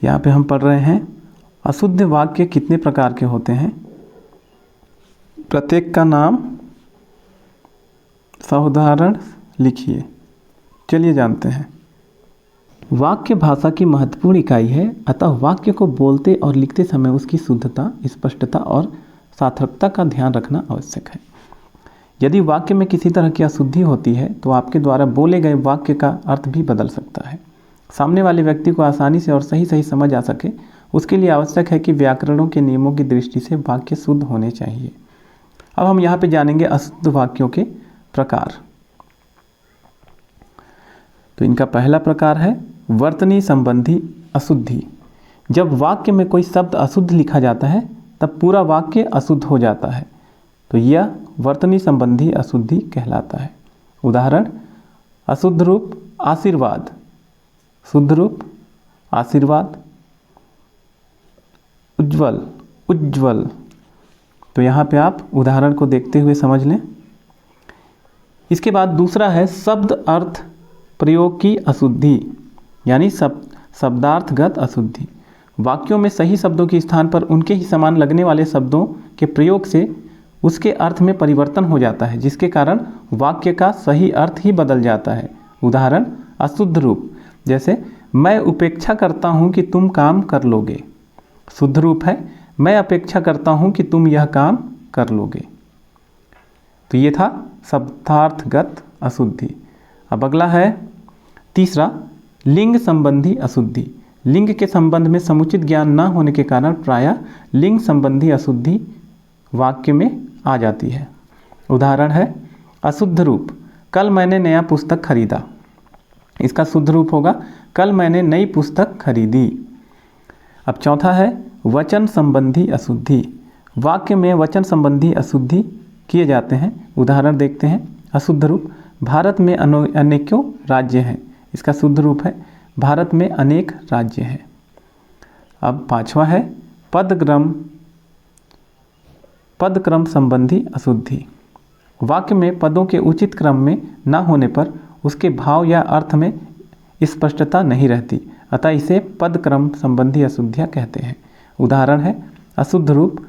यहाँ पे हम पढ़ रहे हैं अशुद्ध वाक्य कितने प्रकार के होते हैं, प्रत्येक का नाम सउदाहरण लिखिए। चलिए जानते हैं। वाक्य भाषा की महत्वपूर्ण इकाई है, अतः वाक्य को बोलते और लिखते समय उसकी शुद्धता, स्पष्टता और सार्थकता का ध्यान रखना आवश्यक है। यदि वाक्य में किसी तरह की अशुद्धि होती है तो आपके द्वारा बोले गए वाक्य का अर्थ भी बदल सकता है। सामने वाले व्यक्ति को आसानी से और सही समझ आ सके, उसके लिए आवश्यक है कि व्याकरणों के नियमों की दृष्टि से वाक्य शुद्ध होने चाहिए। अब हम यहाँ पे जानेंगे अशुद्ध वाक्यों के प्रकार। तो इनका पहला प्रकार है वर्तनी संबंधी अशुद्धि। जब वाक्य में कोई शब्द अशुद्ध लिखा जाता है तब पूरा वाक्य अशुद्ध हो जाता है, तो यह वर्तनी संबंधी अशुद्धि कहलाता है। उदाहरण, अशुद्ध रूप आशीर्वाद, शुद्ध रूप आशीर्वाद। उज्ज्वल, उज्ज्वल। तो यहाँ पे आप उदाहरण को देखते हुए समझ लें। इसके बाद दूसरा है शब्द अर्थ प्रयोग की अशुद्धि, यानी शब्दार्थगत अशुद्धि। वाक्यों में सही शब्दों के स्थान पर उनके ही समान लगने वाले शब्दों के प्रयोग से उसके अर्थ में परिवर्तन हो जाता है, जिसके कारण वाक्य का सही अर्थ ही बदल जाता है। उदाहरण, अशुद्ध रूप, जैसे मैं उपेक्षा करता हूँ कि तुम काम कर लोगे। शुद्ध रूप है मैं अपेक्षा करता हूँ कि तुम यह काम कर लोगे। तो ये था शब्दार्थगत अशुद्धि। अब अगला है तीसरा, लिंग संबंधी अशुद्धि। लिंग के संबंध में समुचित ज्ञान न होने के कारण प्रायः लिंग संबंधी अशुद्धि वाक्य में आ जाती है। उदाहरण है अशुद्ध रूप, कल मैंने नया पुस्तक खरीदा। इसका शुद्ध रूप होगा कल मैंने नई पुस्तक खरीदी। अब चौथा है वचन संबंधी अशुद्धि। वाक्य में वचन संबंधी अशुद्धि किए जाते हैं। उदाहरण देखते हैं। अशुद्ध रूप, भारत में अनेकों राज्य हैं। इसका शुद्ध रूप है भारत में अनेक राज्य हैं। अब पांचवा है पदक्रम संबंधी अशुद्धि। वाक्य में पदों के उचित क्रम में न होने पर उसके भाव या अर्थ में स्पष्टता नहीं रहती, अतः इसे पदक्रम संबंधी अशुद्धियाँ कहते हैं। उदाहरण है अशुद्ध रूप,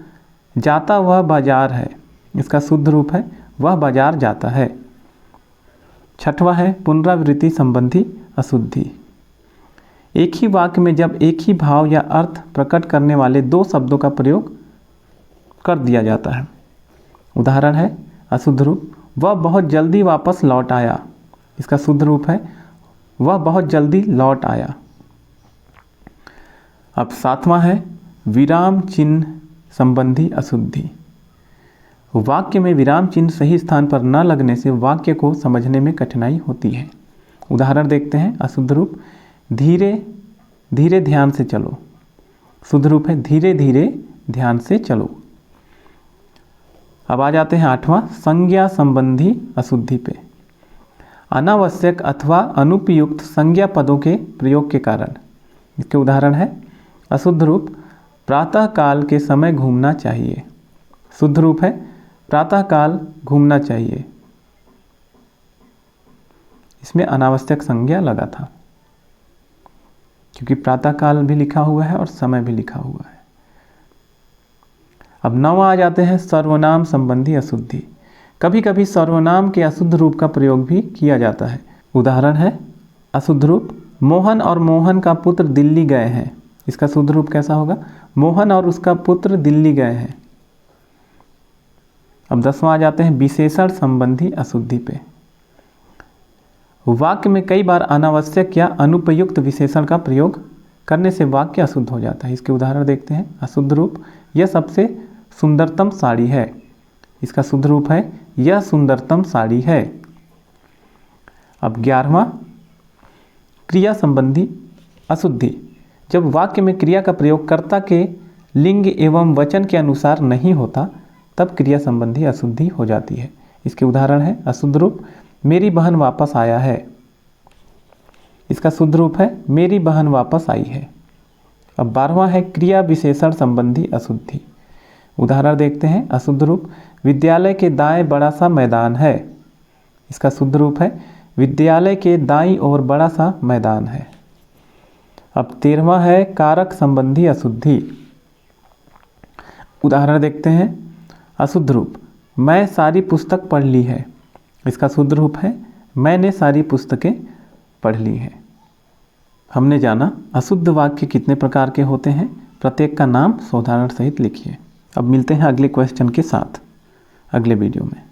जाता वह बाजार है। इसका शुद्ध रूप है वह बाजार जाता है। छठवां है पुनरावृत्ति संबंधी अशुद्धि। एक ही वाक्य में जब एक ही भाव या अर्थ प्रकट करने वाले दो शब्दों का प्रयोग कर दिया जाता है। उदाहरण है अशुद्ध रूप, वह बहुत जल्दी वापस लौट आया। इसका शुद्ध रूप है वह बहुत जल्दी लौट आया। अब सातवां है विराम चिन्ह संबंधी अशुद्धि। वाक्य में विराम चिन्ह सही स्थान पर न लगने से वाक्य को समझने में कठिनाई होती है। उदाहरण देखते हैं। अशुद्ध रूप, धीरे धीरे ध्यान से चलो। शुद्ध रूप है धीरे धीरे ध्यान से चलो। अब आ जाते हैं आठवां, संज्ञा संबंधी अशुद्धि पे। अनावश्यक अथवा अनुपयुक्त संज्ञा पदों के प्रयोग के कारण। इसके उदाहरण है अशुद्ध रूप, प्रातः काल के समय घूमना चाहिए। शुद्ध रूप है प्रातः काल घूमना चाहिए। इसमें अनावश्यक संज्ञा लगा था क्योंकि प्रातः काल भी लिखा हुआ है और समय भी लिखा हुआ है। अब नौवां आ जाते हैं सर्वनाम संबंधी अशुद्धि। कभी कभी सर्वनाम के अशुद्ध रूप का प्रयोग भी किया जाता है। उदाहरण है अशुद्ध रूप, मोहन और मोहन का पुत्र दिल्ली गए हैं। इसका शुद्ध रूप कैसा होगा? मोहन और उसका पुत्र दिल्ली गए हैं। अब 10वां आ जाते हैं विशेषण संबंधी अशुद्धि पे। वाक्य में कई बार अनावश्यक या अनुपयुक्त विशेषण का प्रयोग करने से वाक्य अशुद्ध हो जाता है। इसके उदाहरण देखते हैं। अशुद्ध रूप, यह सबसे सुंदरतम साड़ी है। इसका शुद्ध रूप है यह सुंदरतम साड़ी है। अब 11वां क्रिया संबंधी अशुद्धि। जब वाक्य में क्रिया का प्रयोग कर्ता के लिंग एवं वचन के अनुसार नहीं होता तब क्रिया संबंधी अशुद्धि हो जाती है। इसके उदाहरण है अशुद्ध रूप, मेरी बहन वापस आया है। इसका शुद्ध रूप है मेरी बहन वापस आई है। अब 12वां है क्रिया विशेषण संबंधी अशुद्धि। उदाहरण देखते हैं। अशुद्ध रूप, विद्यालय के दाएं बड़ा सा मैदान है। इसका शुद्ध रूप है विद्यालय के दाईं ओर बड़ा सा मैदान है। अब 13वां है कारक संबंधी अशुद्धि। उदाहरण देखते हैं। अशुद्ध रूप, मैं सारी पुस्तक पढ़ ली है। इसका शुद्ध रूप है मैंने सारी पुस्तकें पढ़ ली हैं। हमने जाना अशुद्ध वाक्य कितने प्रकार के होते हैं, प्रत्येक का नाम उदाहरण सहित लिखिए। अब मिलते हैं अगले क्वेश्चन के साथ अगले वीडियो में।